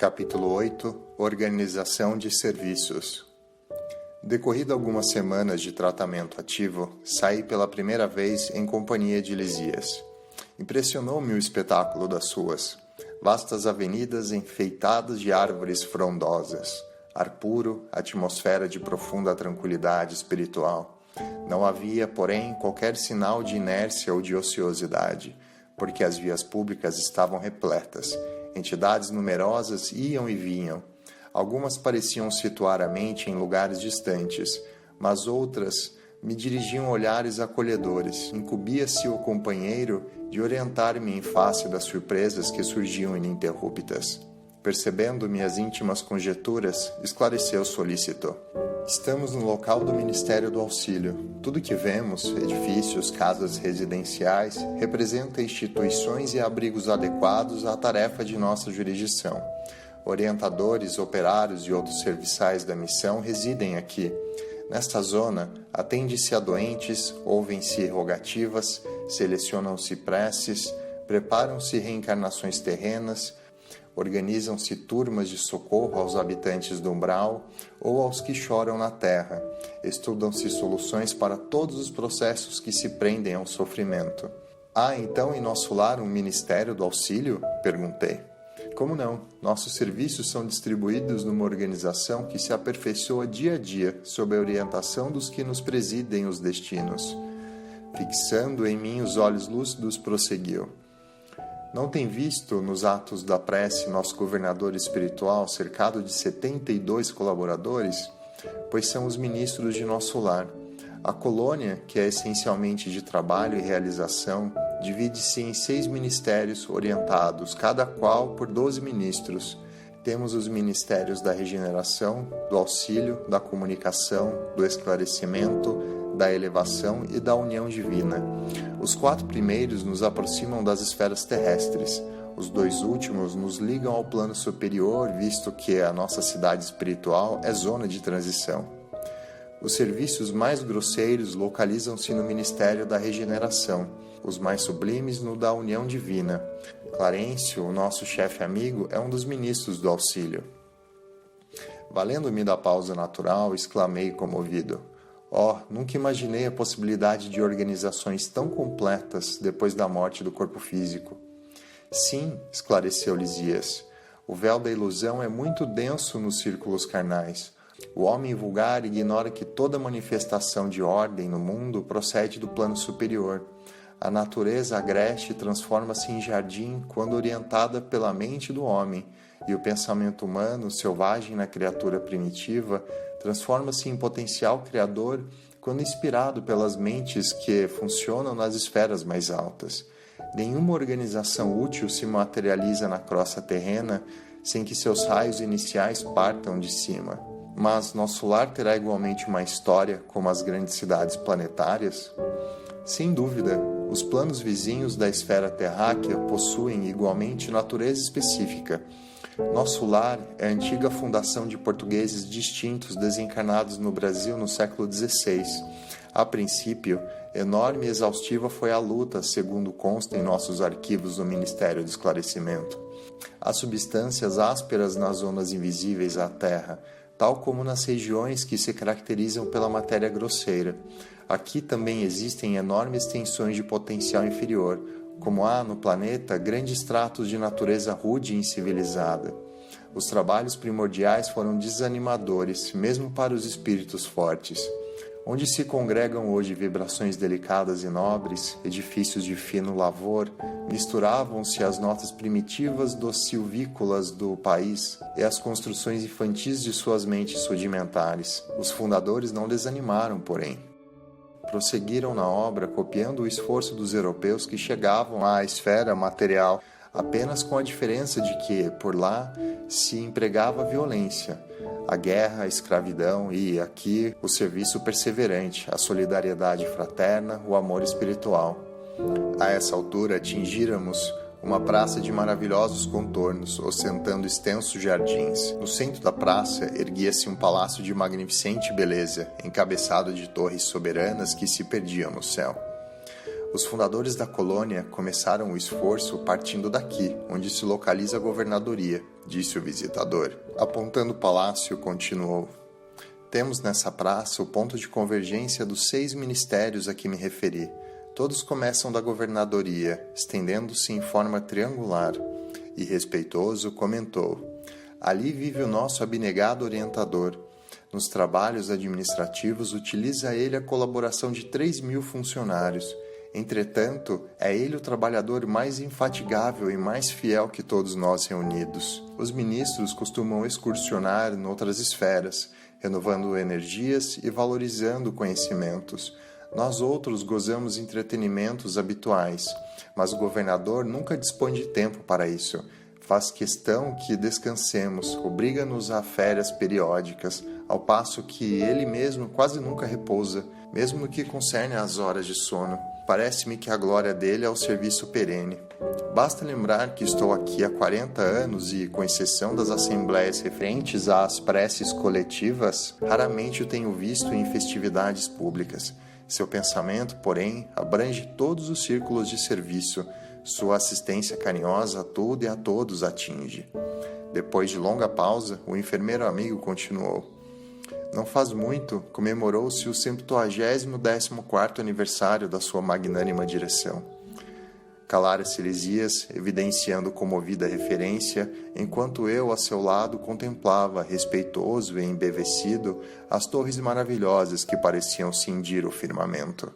Capítulo 8 – Organização de serviços. Decorrido algumas semanas de tratamento ativo, saí pela primeira vez em companhia de Lisias. Impressionou-me o espetáculo das ruas. Vastas avenidas enfeitadas de árvores frondosas. Ar puro, atmosfera de profunda tranquilidade espiritual. Não havia, porém, qualquer sinal de inércia ou de ociosidade, porque as vias públicas estavam repletas. Entidades numerosas iam e vinham. Algumas pareciam situar a mente em lugares distantes, mas outras me dirigiam olhares acolhedores. Incumbia-se o companheiro de orientar-me em face das surpresas que surgiam ininterruptas. Percebendo minhas íntimas conjecturas, esclareceu solícito. Estamos no local do Ministério do Auxílio. Tudo que vemos, edifícios, casas residenciais, representa instituições e abrigos adequados à tarefa de nossa jurisdição. Orientadores, operários e outros serviçais da missão residem aqui. Nesta zona, atende-se a doentes, ouvem-se rogativas, selecionam-se preces, preparam-se reencarnações terrenas, organizam-se turmas de socorro aos habitantes do umbral ou aos que choram na terra. Estudam-se soluções para todos os processos que se prendem ao sofrimento. Há, então, em nosso lar um Ministério do Auxílio? Perguntei. Como não? Nossos serviços são distribuídos numa organização que se aperfeiçoa dia a dia sob a orientação dos que nos presidem os destinos. Fixando em mim os olhos lúcidos, prosseguiu. Não tem visto nos atos da prece nosso governador espiritual cercado de 72 colaboradores? Pois são os ministros de nosso lar. A colônia, que é essencialmente de trabalho e realização, divide-se em 6 ministérios orientados, cada qual por 12 ministros. Temos os ministérios da regeneração, do auxílio, da comunicação, do esclarecimento, da elevação e da união divina. Os 4 primeiros nos aproximam das esferas terrestres. Os 2 últimos nos ligam ao plano superior, visto que a nossa cidade espiritual é zona de transição. Os serviços mais grosseiros localizam-se no Ministério da Regeneração, os mais sublimes no da União Divina. Clarencio, o nosso chefe amigo, é um dos ministros do auxílio. Valendo-me da pausa natural, exclamei comovido. Nunca imaginei a possibilidade de organizações tão completas depois da morte do corpo físico. Sim, esclareceu Lisias, o véu da ilusão é muito denso nos círculos carnais. O homem vulgar ignora que toda manifestação de ordem no mundo procede do plano superior. A natureza agreste transforma-se em jardim quando orientada pela mente do homem, e o pensamento humano, selvagem na criatura primitiva, transforma-se em potencial criador quando inspirado pelas mentes que funcionam nas esferas mais altas. Nenhuma organização útil se materializa na crosta terrena sem que seus raios iniciais partam de cima. Mas nosso lar terá igualmente uma história como as grandes cidades planetárias? Sem dúvida, os planos vizinhos da esfera terráquea possuem igualmente natureza específica. Nosso lar é a antiga fundação de portugueses distintos desencarnados no Brasil no século XVI. A princípio, enorme e exaustiva foi a luta, segundo consta em nossos arquivos do Ministério do Esclarecimento. Há substâncias ásperas nas zonas invisíveis à Terra, tal como nas regiões que se caracterizam pela matéria grosseira. Aqui também existem enormes tensões de potencial inferior, como há no planeta grandes tratos de natureza rude e incivilizada. Os trabalhos primordiais foram desanimadores, mesmo para os espíritos fortes. Onde se congregam hoje vibrações delicadas e nobres, edifícios de fino lavor, misturavam-se as notas primitivas dos silvícolas do país e as construções infantis de suas mentes rudimentares. Os fundadores não desanimaram, porém. Prosseguiram na obra copiando o esforço dos europeus que chegavam à esfera material, apenas com a diferença de que, por lá, se empregava a violência, a guerra, a escravidão e, aqui, o serviço perseverante, a solidariedade fraterna, o amor espiritual. A essa altura atingíramos uma praça de maravilhosos contornos, ostentando extensos jardins. No centro da praça erguia-se um palácio de magnificente beleza, encabeçado de torres soberanas que se perdiam no céu. Os fundadores da colônia começaram o esforço partindo daqui, onde se localiza a governadoria. disse o visitador. Apontando o palácio, continuou. Temos nessa praça o ponto de convergência dos 6 ministérios a que me referi. Todos começam da governadoria, estendendo-se em forma triangular. E respeitoso comentou: ali vive o nosso abnegado orientador. Nos trabalhos administrativos utiliza ele a colaboração de 3.000 funcionários. Entretanto, é ele o trabalhador mais infatigável e mais fiel que todos nós reunidos. Os ministros costumam excursionar noutras esferas, renovando energias e valorizando conhecimentos. Nós outros gozamos entretenimentos habituais, mas o governador nunca dispõe de tempo para isso. Faz questão que descansemos, obriga-nos a férias periódicas, ao passo que ele mesmo quase nunca repousa, mesmo no que concerne às horas de sono. Parece-me que a glória dele é o serviço perene. Basta lembrar que estou aqui há 40 anos e, com exceção das assembleias referentes às preces coletivas, raramente o tenho visto em festividades públicas. Seu pensamento, porém, abrange todos os círculos de serviço. Sua assistência carinhosa a tudo e a todos atinge. Depois de longa pausa, o enfermeiro amigo continuou. Não faz muito, comemorou-se o 114º aniversário da sua magnânima direção. Calara-se Lisias, evidenciando comovida referência, enquanto eu, a seu lado, contemplava, respeitoso e embevecido, as torres maravilhosas que pareciam cindir o firmamento.